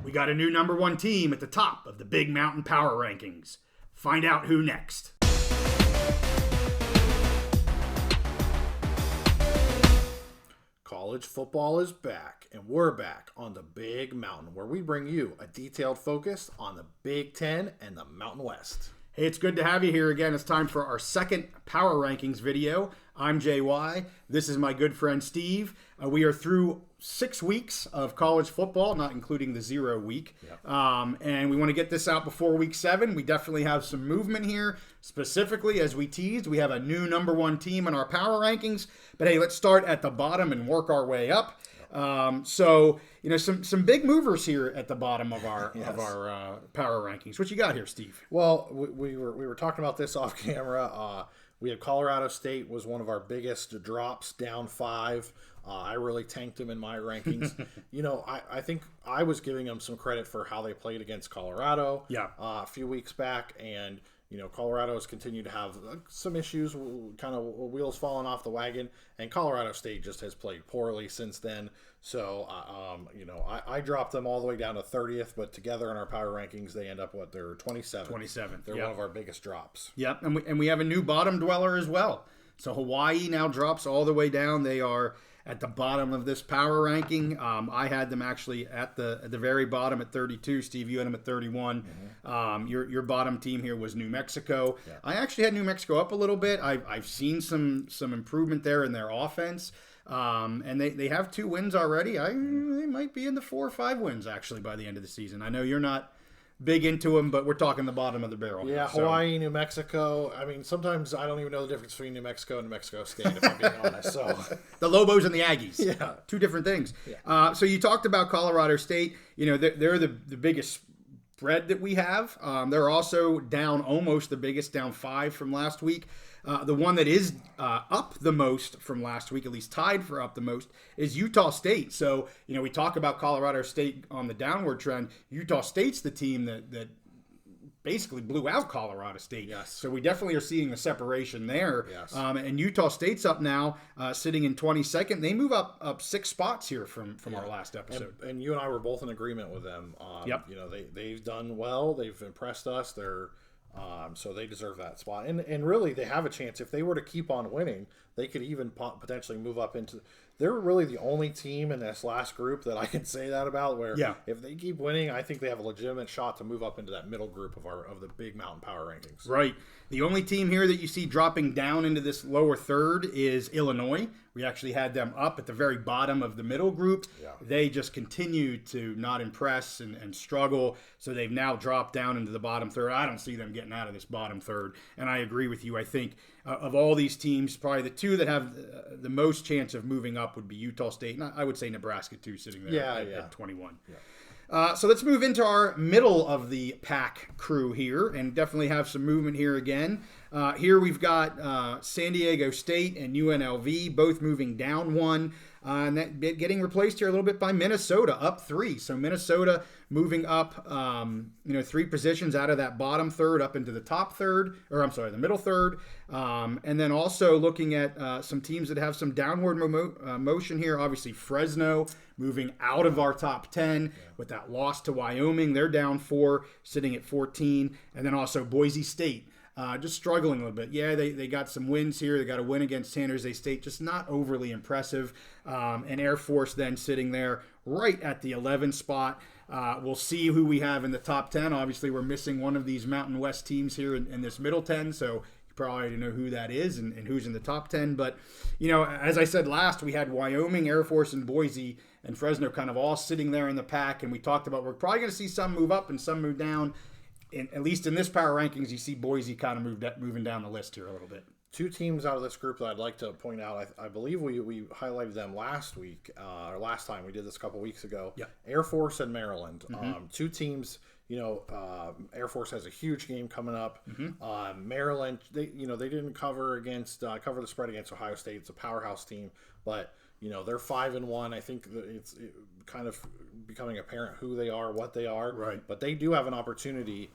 We got a new number one team at the top of the Big Mountain Power Rankings. Find out who next. College football is back, and we're back on the Big Mountain, where we bring you a detailed focus on the Big Ten and the Mountain West. Hey, it's good to have you here again. It's time for our second Power Rankings video. I'm JY. This is my good friend Steve. We are through 6 weeks of college football, not including the 0 week. Yep. And we want to get this out before week 7. We definitely have some movement here. Specifically, as we teased, we have a new number one team in our Power Rankings. But hey, let's start at the bottom and work our way up. So, some big movers here at the bottom of our power rankings. What you got here, Steve? Well, we were talking about this off camera. We had Colorado State was one of our biggest drops, down 5. I really tanked them in my rankings. I think I was giving them some credit for how they played against Colorado a few weeks back, and Colorado has continued to have some issues, kind of wheels falling off the wagon, and Colorado State just has played poorly since then. So, I dropped them all the way down to 30th, but together in our power rankings, they end up, they're 27th. 27th. They're one of our biggest drops. Yep, and we have a new bottom dweller as well. So Hawaii now drops all the way down. They are at the bottom of this power ranking. I had them actually at the very bottom at 32. Steve, you had them at 31. Mm-hmm. Your bottom team here was New Mexico. Yeah. I actually had New Mexico up a little bit. I've seen some improvement there in their offense. And they have 2 wins already. They might be in the 4 or 5 wins actually by the end of the season. I know you're not big into them, but we're talking the bottom of the barrel. Yeah, here, Hawaii, New Mexico. I mean, sometimes I don't even know the difference between New Mexico and New Mexico State, if I'm being honest. So the Lobos and the Aggies. Yeah. 2 different things. Yeah. So you talked about Colorado State. They're the biggest spread that we have. They're also down almost the biggest, down 5 from last week. The one that is up the most from last week, at least tied for up the most, is Utah State. So, we talk about Colorado State on the downward trend. Utah State's the team that basically blew out Colorado State. Yes. So we definitely are seeing a separation there. Yes. And Utah State's up now, sitting in 22nd. They move up 6 spots here from our last episode. And you and I were both in agreement with them. Yep. They've done well. They've impressed us. So they deserve that spot. And really, they have a chance. If they were to keep on winning, they could even potentially move up into... They're really the only team in this last group that I can say that about, where if they keep winning, I think they have a legitimate shot to move up into that middle group of the Big Mountain Power Rankings. Right. The only team here that you see dropping down into this lower third is Illinois. We actually had them up at the very bottom of the middle group. Yeah. They just continue to not impress and struggle, so they've now dropped down into the bottom third. I don't see them getting out of this bottom third, and I agree with you. I think of all these teams, probably the 2 that have the most chance of moving up would be Utah State, and I would say Nebraska too, sitting there at 21. Yeah. So let's move into our middle of the pack crew here, and definitely have some movement here again. Here we've got San Diego State and UNLV both moving down 1, and that getting replaced here a little bit by Minnesota, up 3. So Minnesota moving up 3 positions out of that bottom third up into the top third, the middle third. And then also looking at some teams that have some downward motion here. Obviously Fresno moving out of our top 10 with that loss to Wyoming. They're down 4, sitting at 14. And then also Boise State. Just struggling a little bit. Yeah, they got some wins here. They got a win against San Jose State, just not overly impressive. And Air Force then sitting there right at the 11 spot. We'll see who we have in the top 10. Obviously, we're missing one of these Mountain West teams here in this middle 10, so you probably already know who that is and who's in the top 10. But, as I said last, we had Wyoming, Air Force, and Boise and Fresno kind of all sitting there in the pack, and we talked about we're probably going to see some move up and some move down. At least in this power rankings, you see Boise kind of moving down the list here a little bit. 2 teams out of this group that I'd like to point out. I believe we highlighted them last week, or last time we did this a couple weeks ago. Yeah. Air Force and Maryland. Mm-hmm. 2 teams. Air Force has a huge game coming up. Mm-hmm. Maryland, they didn't cover the spread against Ohio State. It's a powerhouse team, but they're 5-1. I think that it's kind of becoming apparent who they are, what they are. Right. But they do have an opportunity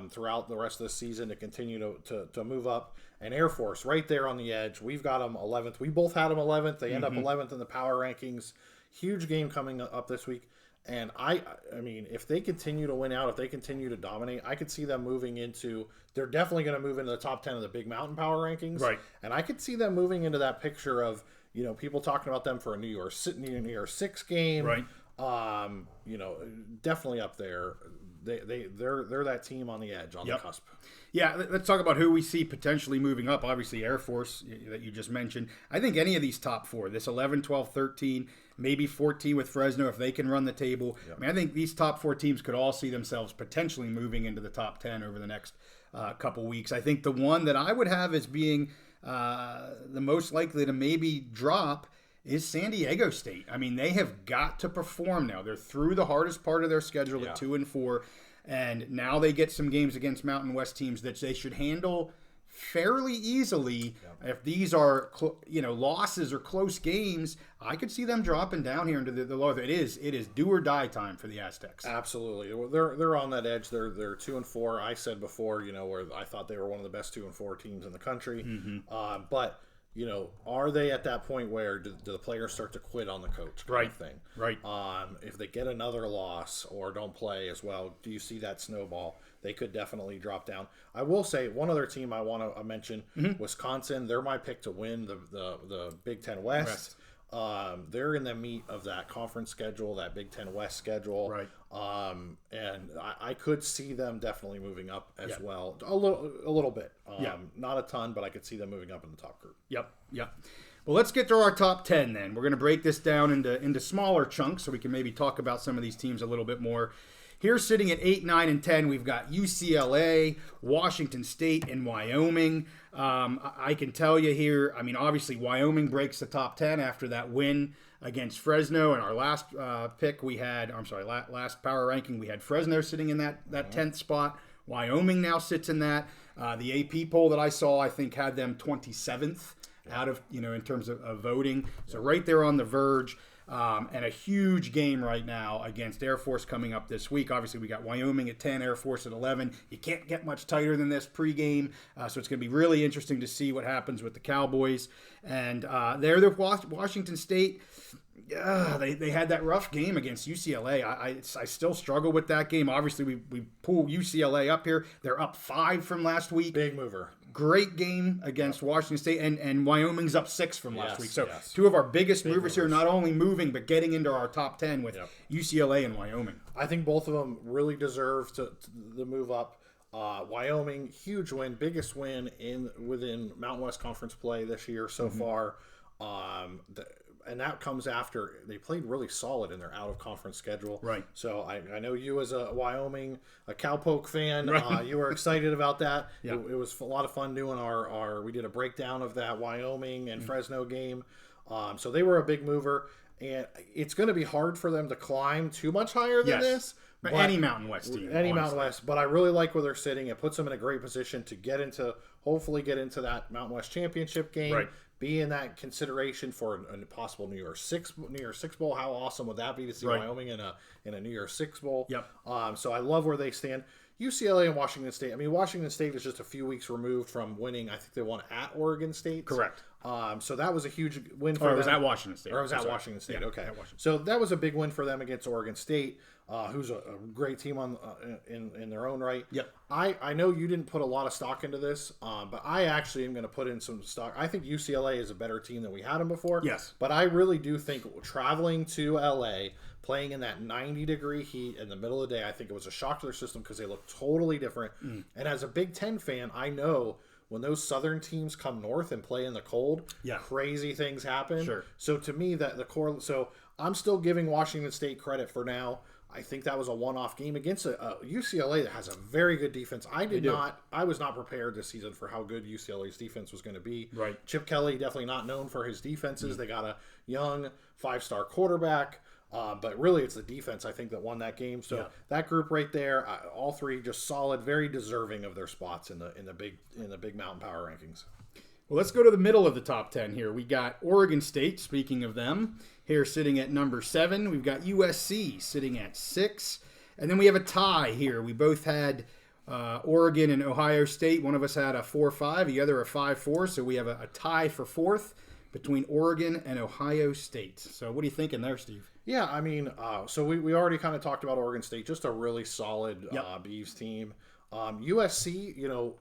throughout the rest of the season to continue to move up. And Air Force right there on the edge. We've got them 11th. We both had them 11th. They end up 11th in the power rankings. Huge game coming up this week. And I mean, if they continue to win out, if they continue to dominate, I could see them moving into. They're definitely going to move into the top 10 of the Big Mountain Power rankings, Right. And I could see them moving into that picture of people talking about them for a New Year's Six game, Right. Definitely up there. They're that team on the edge, on the cusp. Yeah, let's talk about who we see potentially moving up. Obviously, Air Force that you just mentioned. I think any of these top four, this 11, 12, 13, maybe 14 with Fresno, if they can run the table. Yep. I mean, I think these top four teams could all see themselves potentially moving into the top 10 over the next couple weeks. I think the one that I would have as being the most likely to maybe drop is San Diego State. I mean, they have got to perform now. They're through the hardest part of their schedule at 2 and 4. And now they get some games against Mountain West teams that they should handle fairly easily. Yep. If these are losses or close games, I could see them dropping down here into the lower. It is do or die time for the Aztecs. Absolutely, well, they're on that edge. They're 2 and 4. I said before, where I thought they were one of the best 2 and 4 teams in the country. Mm-hmm. But are they at that point where do the players start to quit on the coach? Kind of thing. Right. If they get another loss or don't play as well, do you see that snowball? They could definitely drop down. I will say one other team I want to mention, Wisconsin. They're my pick to win the Big Ten West. They're in the meat of that conference schedule, that Big Ten West schedule. Right. And I could see them definitely moving up as well. A little bit. Not a ton, but I could see them moving up in the top group. Yep. Well, let's get to our top 10 then. We're going to break this down into smaller chunks so we can maybe talk about some of these teams a little bit more. Here, sitting at 8, 9, and 10, we've got UCLA, Washington State, and Wyoming. I can tell you here, I mean, obviously, Wyoming breaks the top 10 after that win against Fresno. In our last last power ranking, we had Fresno sitting in that 10th spot. Wyoming now sits in that. The AP poll that I saw, I think, had them 27th out of, in terms of voting. So right there on the verge. And a huge game right now against Air Force coming up this week. Obviously, we got Wyoming at 10, Air Force at 11. You can't get much tighter than this pregame, so it's going to be really interesting to see what happens with the Cowboys. And they're Washington State. They had that rough game against UCLA. I still struggle with that game. Obviously, we pull UCLA up here. They're up 5 from last week. Big mover. Great game against Washington State, and Wyoming's up 6 from last week. So two of our biggest movers here, not only moving, but getting into our top 10 with UCLA and Wyoming. I think both of them really deserve to move up. Wyoming, huge win, biggest win within Mountain West Conference play this year so far. And that comes after they played really solid in their out-of-conference schedule. Right. So I know you as a Wyoming, a Cowpoke fan, you were excited about that. Yeah. It was a lot of fun doing we did a breakdown of that Wyoming and Fresno game. So they were a big mover. And it's going to be hard for them to climb too much higher than this. But any Mountain West team. Any Mountain West. But I really like where they're sitting. It puts them in a great position to hopefully get into that Mountain West championship game. Right. Be in that consideration for a possible New Year's Six Bowl. How awesome would that be to see Wyoming in a New Year's Six Bowl? Yep. So I love where they stand. UCLA and Washington State. I mean, Washington State is just a few weeks removed from winning. I think they won at Oregon State. Correct. So that was a huge win for them. Or was that Washington State? Or was that Washington State? Yeah, okay. Washington. So that was a big win for them against Oregon State, who's a great team in their own right. Yep. I know you didn't put a lot of stock into this, but I actually am going to put in some stock. I think UCLA is a better team than we had them before. Yes. But I really do think traveling to LA, playing in that 90-degree heat in the middle of the day, I think it was a shock to their system because they look totally different. And as a Big Ten fan, I know when those southern teams come north and play in the cold, crazy things happen. Sure. So to me, so I'm still giving Washington State credit for now. I think that was a one-off game against a UCLA that has a very good defense. I was not prepared this season for how good UCLA's defense was going to be. Right. Chip Kelly, definitely not known for his defenses. They got a young 5-star quarterback. But really, it's the defense, I think, that won that game. So that group right there, all three just solid, very deserving of their spots in the big Mountain Power rankings. Well, let's go to the middle of the top 10 here. We got Oregon State, speaking of them, here sitting at number 7. We've got USC sitting at 6. And then we have a tie here. We both had Oregon and Ohio State. One of us had a 4-5, the other a 5-4. So we have a tie for 4th between Oregon and Ohio State. So what are you thinking there, Steve? Yeah, I mean, so we already kind of talked about Oregon State, just a really solid Yep. Beavs team. USC,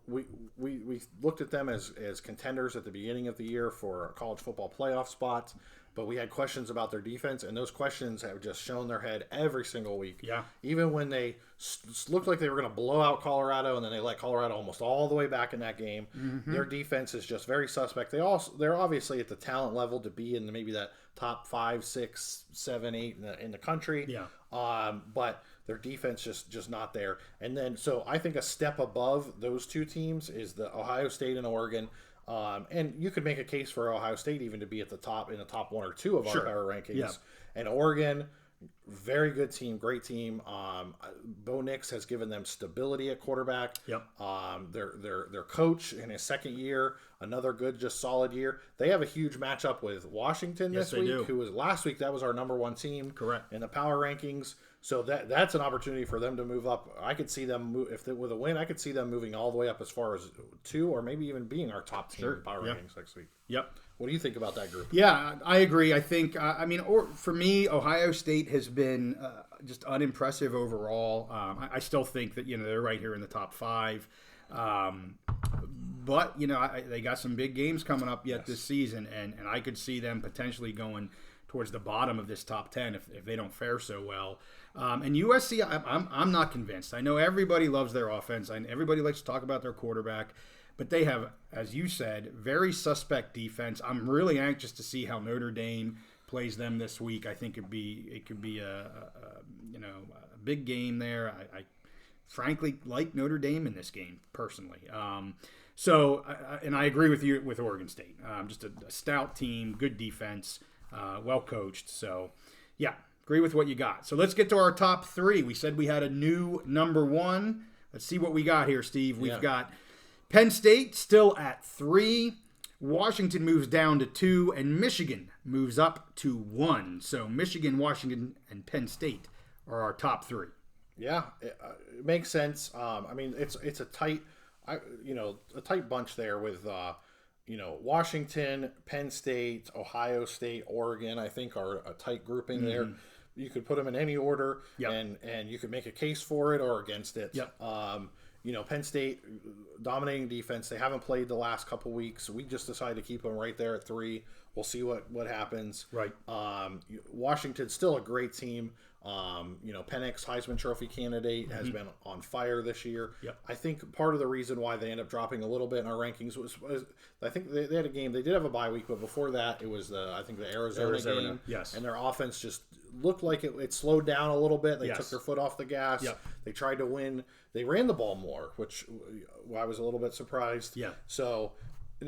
we looked at them as contenders at the beginning of the year for college football playoff spots, but we had questions about their defense, and those questions have just shown their head every single week. Yeah. Even when they looked like they were going to blow out Colorado, and then they let Colorado almost all the way back in that game, their defense is just very suspect. They're obviously at the talent level to be in maybe that top 5, 6, 7, 8 in the country. Yeah. But their defense just not there. And then so I think a step above those two teams is the Ohio State and Oregon. And you could make a case for Ohio State even to be at the top in the top 1 or 2 of our power rankings. Yeah. And Oregon, very good team, great team. Bo Nix has given them stability at quarterback. Yep. Their coach in his second year, another good, just solid year. They have a huge matchup with Washington this week, who was last week. That was our number 1 team, Correct, in the power rankings. So that's an opportunity for them to move up. I could see them move with a win. I could see them moving all the way up as far as 2, or maybe even being our top team in power rankings next week. Yep. What do you think about that group? Yeah, I agree. I think, for me, Ohio State has been just unimpressive overall. I still think that, they're right here in the top 5. But, they got some big games coming up yet this season, and I could see them potentially going towards the bottom of this top 10 if they don't fare so well. And USC, I'm not convinced. I know everybody loves their offense, and everybody likes to talk about their quarterback. But they have, as you said, very suspect defense. I'm really anxious to see how Notre Dame plays them this week. I think it could be a big game there. I frankly like Notre Dame in this game personally. And I agree with you with Oregon State. Just a stout team, good defense, well coached. So yeah, agree with what you got. So let's get to our top 3. We said we had a new number 1. Let's see what we got here, Steve. We've got Penn State still at 3. Washington moves down to 2, and Michigan moves up to 1. So Michigan, Washington, and Penn State are our top 3. Yeah, it makes sense. It's a tight, tight bunch there with Washington, Penn State, Ohio State, Oregon. I think are a tight grouping there. You could put them in any order, and you could make a case for it or against it. Yep. Penn State dominating defense. They haven't played the last couple weeks. We just decided to keep them right there at 3. We'll see what happens. Right. Washington's still a great team. Penix, Heisman Trophy candidate, has been on fire this year. Yep. I think part of the reason why they end up dropping a little bit in our rankings was I think they had a game. They did have a bye week, but before that, it was the Arizona game. Yes. And their offense just looked like it slowed down a little bit. They took their foot off the gas. Yep. They tried to win. They ran the ball more, which I was a little bit surprised. Yeah. So,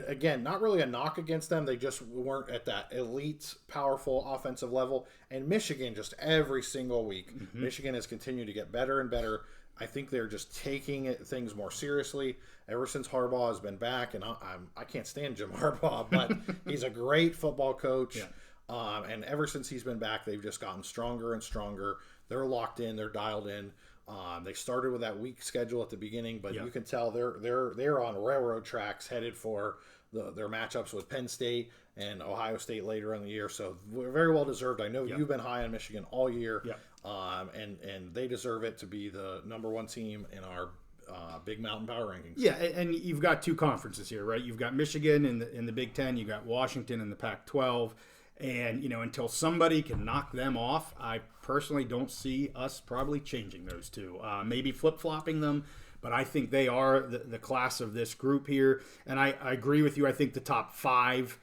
again, not really a knock against them. They just weren't at that elite, powerful offensive level. And Michigan, just every single week, Michigan has continued to get better and better. I think they're just taking things more seriously ever since Harbaugh has been back. And I can't stand Jim Harbaugh, but he's a great football coach. Yeah. And ever since he's been back, they've just gotten stronger and stronger. They're locked in. They're dialed in. They started with that weak schedule at the beginning, but you can tell they're on railroad tracks headed for their matchups with Penn State and Ohio State later in the year. So very well deserved. I know you've been high on Michigan all year, and they deserve it to be the number 1 team in our Big Mountain Power rankings. Yeah, and you've got 2 conferences here, right? You've got Michigan in the Big Ten. You've got Washington in the Pac-12. And, until somebody can knock them off, I personally don't see us probably changing those 2. Maybe flip-flopping them, but I think they are the class of this group here. And I agree with you. I think the top 5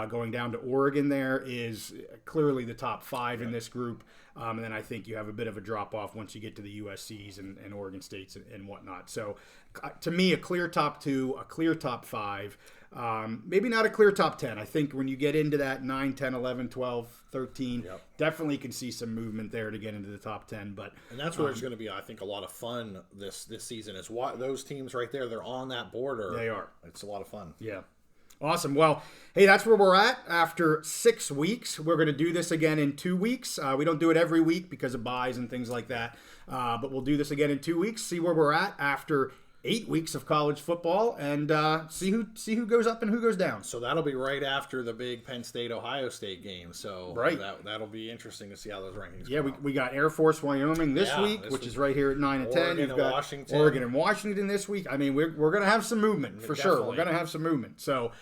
going down to Oregon there is clearly the top 5 in this group. And then I think you have a bit of a drop-off once you get to the USCs and Oregon States and whatnot. So, to me, a clear top 2, a clear top 5. Maybe not a clear top 10. I think when you get into that 9, 10, 11, 12, 13, definitely can see some movement there to get into the top 10. And that's where there's going to be, I think, a lot of fun this season is those teams right there. They're on that border. They are. It's a lot of fun. Yeah. Awesome. Well, hey, that's where we're at after 6 weeks. We're going to do this again in 2 weeks. We don't do it every week because of buys and things like that. But we'll do this again in 2 weeks, see where we're at after 8 weeks of college football and see who goes up and who goes down. So that'll be right after the big Penn State Ohio State game. So right. that'll be interesting to see how those rankings Yeah, go. we got Air Force Wyoming this week, which is right here at 9 and 10. Oregon You've got Washington. Oregon and Washington this week. I mean, we're going to have some movement for sure. We're going to have some movement. So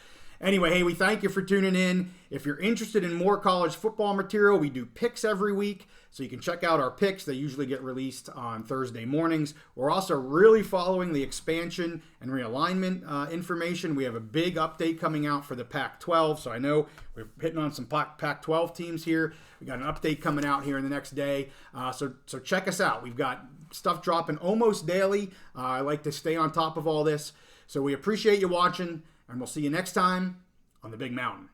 anyway, hey, we thank you for tuning in. If you're interested in more college football material, we do picks every week. So you can check out our picks. They usually get released on Thursday mornings. We're also really following the expansion and realignment information. We have a big update coming out for the Pac-12. So I know we're hitting on some Pac-12 teams here. We got an update coming out here in the next day. So check us out. We've got stuff dropping almost daily. I like to stay on top of all this. So we appreciate you watching, and we'll see you next time on the Big Mountain.